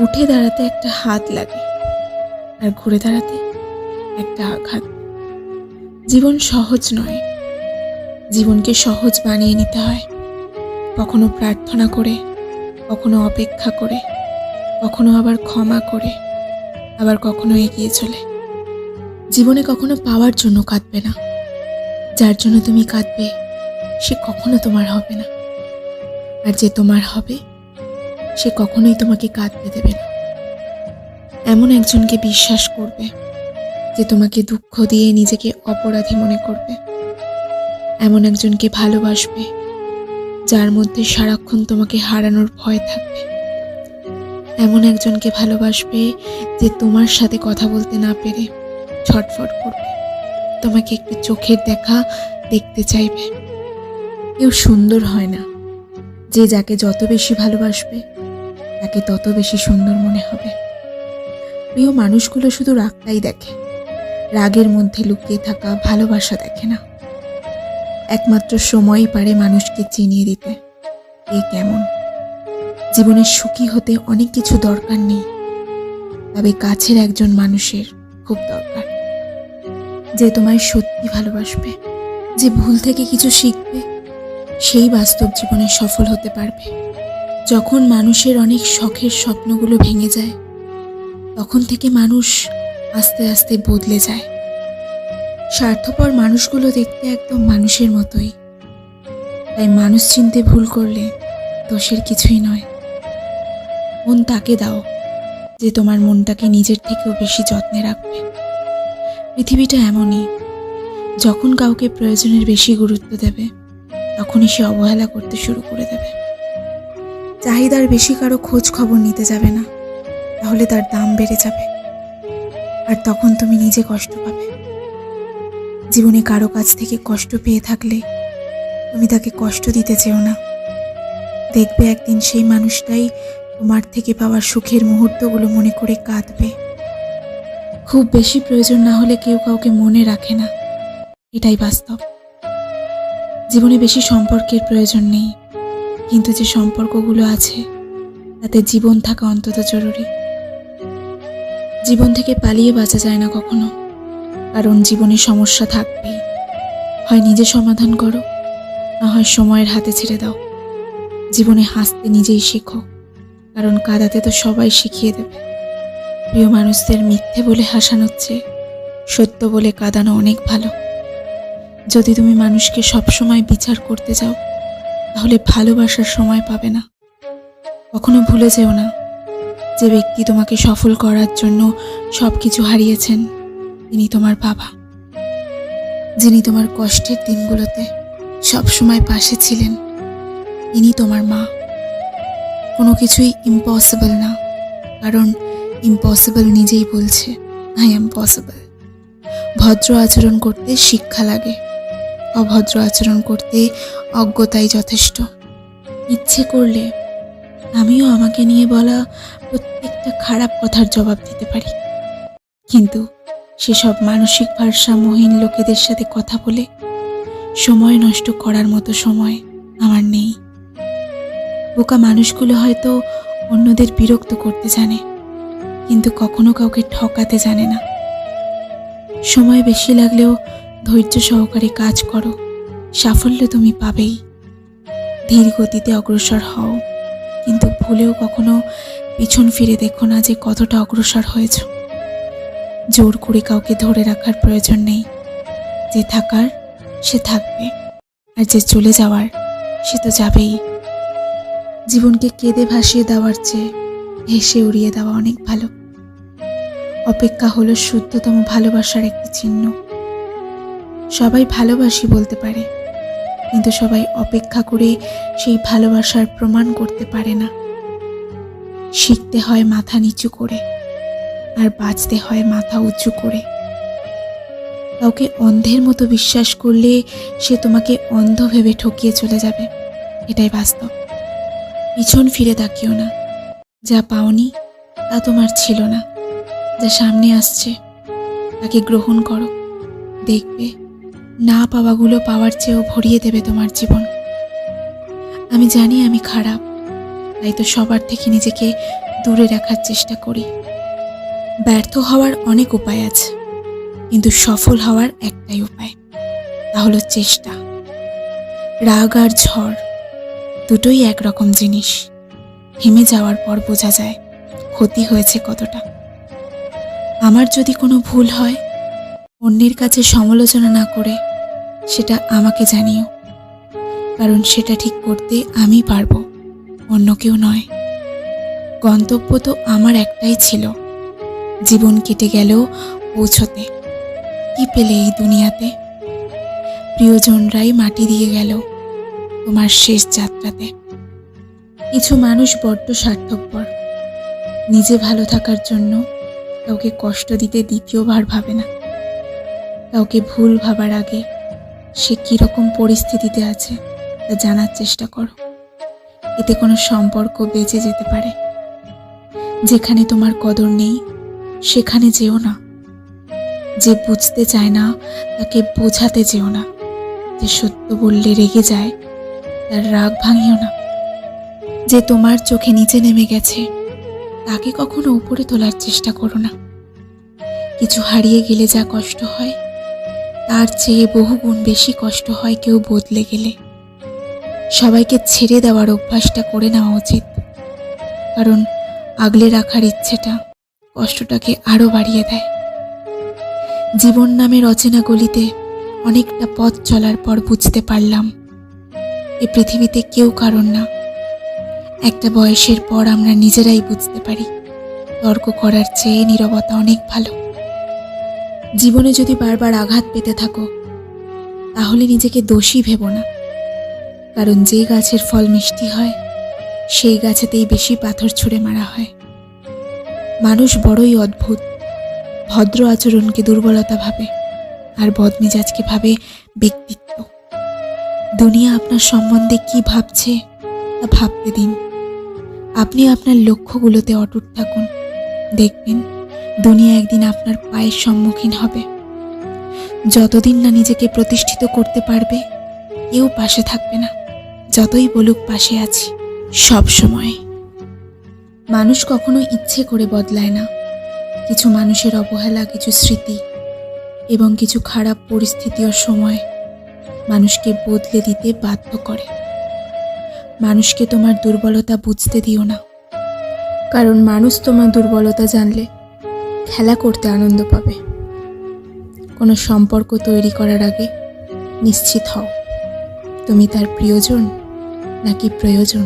উঠে দাঁড়াতে একটা হাত লাগে, আর ঘুরে দাঁড়াতে একটা আঘাত। জীবন সহজ নয়, জীবনকে সহজ বানিয়ে নিতে হয়। কখনো প্রার্থনা করে, কখনো অপেক্ষা করে, কখনো আবার ক্ষমা করে, আবার কখনো এগিয়ে চলে। জীবনে কখনো পাওয়ার জন্য কাঁদবে না, যার জন্য তুমি কাঁদবে সে কখনো তোমার হবে না, আর যে তোমার হবে সে কখনোই তোমাকে কাঁদতে দেবে না। এমন একজনকে বিশ্বাস করবে যে তোমাকে দুঃখ দিয়ে নিজেকে অপরাধী মনে করবে। এমন একজনকে ভালোবাসবে যার মধ্যে সারাক্ষণ তোমাকে হারানোর ভয় থাকবে। এমন একজনকে ভালোবাসবে যে তোমার সাথে কথা বলতে না পেরে ছটফট করবে, তোমাকে একটু চোখের দেখা দেখতে চাইবে। কেউ সুন্দর হয় না, যে যাকে যত বেশি ভালোবাসবে তাকে তত বেশি সুন্দর মনে হবে। প্রিয় মানুষগুলো শুধু রাগটাই দেখে, রাগের মধ্যে লুকিয়ে থাকা ভালোবাসা দেখে না। একমাত্র সময়ই পারে মানুষকে চিনিয়ে দিতে এই কেমন। জীবনের সুখী হতে অনেক কিছু দরকার নেই, তবে কাছের একজন মানুষের খুব দরকার, যে তোমায় সত্যি ভালোবাসবে, যে ভুল থেকে কিছু শিখবে, সেই বাস্তব জীবনে সফল হতে পারবে। যখন মানুষের অনেক শখের স্বপ্নগুলো ভেঙে যায়, তখন থেকে মানুষ আস্তে আস্তে বদলে যায়। স্বার্থপর মানুষগুলো দেখতে একদম মানুষের মতোই, তাই মানুষ চিনতে ভুল করলে দোষের কিছুই নয়। মন তাকে দাও যে তোমার মনটাকে নিজের থেকেও বেশি যত্নে রাখবে। পৃথিবীটা এমনই, যখন কাউকে প্রয়োজনের বেশি গুরুত্ব দেবে তখনই সে অবহেলা করতে শুরু করে দেবে। চাহিদার বেশি কারো খোঁজ খবর নিতে যাবে না, তাহলে তার দাম বেড়ে যাবে, আর তখন তুমি নিজে কষ্ট পাবে। জীবনে কারো কাছ থেকে কষ্ট পেয়ে থাকলে তুমি তাকে কষ্ট দিতে চেও না। দেখবে একদিন সেই মানুষটাই তোমার থেকে পাওয়া সুখের মুহূর্তগুলো মনে করে কাঁদবে। খুব বেশি প্রয়োজন না হলে কেউ কাউকে মনে রাখে না, এটাই বাস্তব। জীবনে বেশি সম্পর্কের প্রয়োজন নেই, কিন্তু যে সম্পর্কগুলো আছে তাতে জীবন থাকা অন্তত জরুরি। জীবন থেকে পালিয়ে বাঁচা যায় না কখনো, কারণ জীবনে সমস্যা থাকবেই। হয় নিজে সমাধান করো, না হয় সময়ের হাতে ছেড়ে দাও। জীবনে হাসতে নিজেই শেখো, কারণ কাঁদাতে তো সবাই শিখিয়ে দেবে। প্রিয় মানুষদের মিথ্যে বলে হাসানোর চেয়ে সত্য বলে কাঁদানো অনেক ভালো। যদি তুমি মানুষকে সবসময় বিচার করতে যাও, তাহলে ভালোবাসার সময় পাবে না। কখনো ভুলে যেও না, যে ব্যক্তি তোমাকে সফল করার জন্য সব কিছু হারিয়েছেন তিনি তোমার বাবা, যিনি তোমার কষ্টের দিনগুলোতে সবসময় পাশে ছিলেন ইনি তোমার মা। কোনো কিছুই ইম্পসিবল না, কারণ ইম্পসিবল নিজেই বলছে আই এম পসিবল। ভদ্র আচরণ করতে শিক্ষা লাগে, অভদ্র আচরণ করতে অজ্ঞতাই যথেষ্ট। ইচ্ছে করলে আমিও আমাকে নিয়ে বলা প্রত্যেকটা খারাপ কথার জবাব দিতে পারি, কিন্তু সেসব মানসিক ভারসাম্যহীন লোকেদের সাথে কথা বলে সময় নষ্ট করার মতো সময় আমার নেই। বোকা মানুষগুলো হয়তো অন্যদের বিরক্ত করতে জানে, কিন্তু কখনো কাউকে ঠকাতে জানে না। সময় বেশি লাগলেও ধৈর্য সহকারে কাজ করো, সাফল্য তুমি পাবেই। ধীর গতিতে অগ্রসর হও, কিন্তু ভুলেও কখনো পিছন ফিরে দেখো না যে কতটা অগ্রসর হয়েছ। জোর করে কাউকে ধরে রাখার প্রয়োজন নেই, যে থাকার সে থাকবে, আর যে চলে যাওয়ার সে তো যাবেই। জীবনকে কেঁদে ভাসিয়ে দেওয়ার চেয়ে হেসে উড়িয়ে দেওয়া অনেক ভালো। অপেক্ষা হলো শুদ্ধতম ভালোবাসার একটি চিহ্ন। সবাই ভালোবাসি বলতে পারে, কিন্তু সবাই অপেক্ষা করে সেই ভালোবাসার প্রমাণ করতে পারে না। শিখতে হয় মাথা নিচু করে, আর বাঁচতে হয় মাথা উঁচু করে। কাউকে অন্ধের মতো বিশ্বাস করলে সে তোমাকে অন্ধ ভেবে ঠকিয়ে চলে যাবে, এটাই বাস্তব। পিছন ফিরে তাকিও না, যা পাওনি তা তোমার ছিল না। যা সামনে আসছে তাকে গ্রহণ করো, দেখবে না পাওয়াগুলো পাওয়ার চেয়েও ভরিয়ে দেবে তোমার জীবন। আমি জানি আমি খারাপ, তাই তো সবার থেকে নিজেকে দূরে রাখার চেষ্টা করি। ব্যর্থ হওয়ার অনেক উপায় আছে, কিন্তু সফল হওয়ার একটাই উপায়, তা হলো চেষ্টা। রাগ আর ঝড় দুটোই একরকম জিনিস। থেমে যাওয়ার পর বোঝা যায় ক্ষতি হয়েছে কতটা। আমার যদি কোনো ভুল হয়, অন্যের কাছে সমালোচনা না করে সেটা আমাকে জানিও, কারণ সেটা ঠিক করতে আমি পারবো, অন্য কেউ নয়। গন্তব্য তো আমার একটাই ছিল, জীবন কেটে গেলেও পৌঁছতে। কি পেলে এই দুনিয়াতে? প্রিয়জনরাই মাটি দিয়ে গেল তোমার শেষ যাত্রাতে। কিছু মানুষ বড্ড স্বার্থপর, নিজে ভালো থাকার জন্য কাউকে কষ্ট দিতে দ্বিতীয়বার ভাবে না। কাউকে ভুল ভাবার আগে সে কীরকম পরিস্থিতিতে আছে তা জানার চেষ্টা করো। এতে কোনো সম্পর্ক বেঁচে যেতে পারে। যেখানে তোমার কদর নেই সেখানে যেও না। যে বুঝতে চায় না তাকে বোঝাতে যেও না। যে সত্য বললে রেগে যায় তার রাগ ভাঙিও না। যে তোমার চোখে নিচে নেমে গেছে তাকে কখনো উপরে তোলার চেষ্টা করো না। কিছু হারিয়ে গেলে যা কষ্ট হয় তার চেয়ে বহুগুণ বেশি কষ্ট হয় কেউ বদলে গেলে। সবাইকে ছেড়ে দেওয়ার অভ্যাসটা করে নেওয়া উচিত, কারণ আগলে রাখার ইচ্ছেটা কষ্টটাকে আরো বাড়িয়ে দেয়। জীবন নামের অচেনা গলিতে অনেকটা পথ চলার পর বুঝতে পারলাম এ পৃথিবীতে কেউ কারণ না। একটা বয়সের পর আমরা নিজেরাই বুঝতে পারি তর্ক করার চেয়ে নীরবতা অনেক ভালো। জীবনে যদি বারবার আঘাত পেতে থাকো তাহলে নিজেকে দোষী ভেবো না, কারণ যে গাছের ফল মিষ্টি হয় সেই গাছেতেই বেশি পাথর ছুঁড়ে মারা হয়। মানুষ বড়ই অদ্ভুত, ভদ্র আচরণকে দুর্বলতা ভাবে আর বদমেজাজকে ভাবে ব্যক্তিত্ব। দুনিয়া আপনার সম্বন্ধে কি ভাবছে তা ভাবতে দিন। আপনি আপনার লক্ষ্যগুলোতে অটুট থাকুন, দেখবেন দুনিয়া একদিন আপনার পায়ের সম্মুখীন হবে। যতদিন না নিজেকে প্রতিষ্ঠিত করতে পারবে কেউ পাশে থাকবে না, যতই বলুক পাশে আছি। সব সময় মানুষ কখনো ইচ্ছে করে বদলায় না। কিছু মানুষের অবহেলা, কিছু স্মৃতি এবং কিছু খারাপ পরিস্থিতি ও সময় মানুষকে বদলে দিতে বাধ্য করে। মানুষকে তোমার দুর্বলতা বুঝতে দিও না, কারণ মানুষ তোমার দুর্বলতা জানলে খেলা করতে আনন্দ পাবে। কোনো সম্পর্ক তৈরি করার আগে নিশ্চিত হও তুমি তার প্রিয়জন নাকি প্রয়োজন।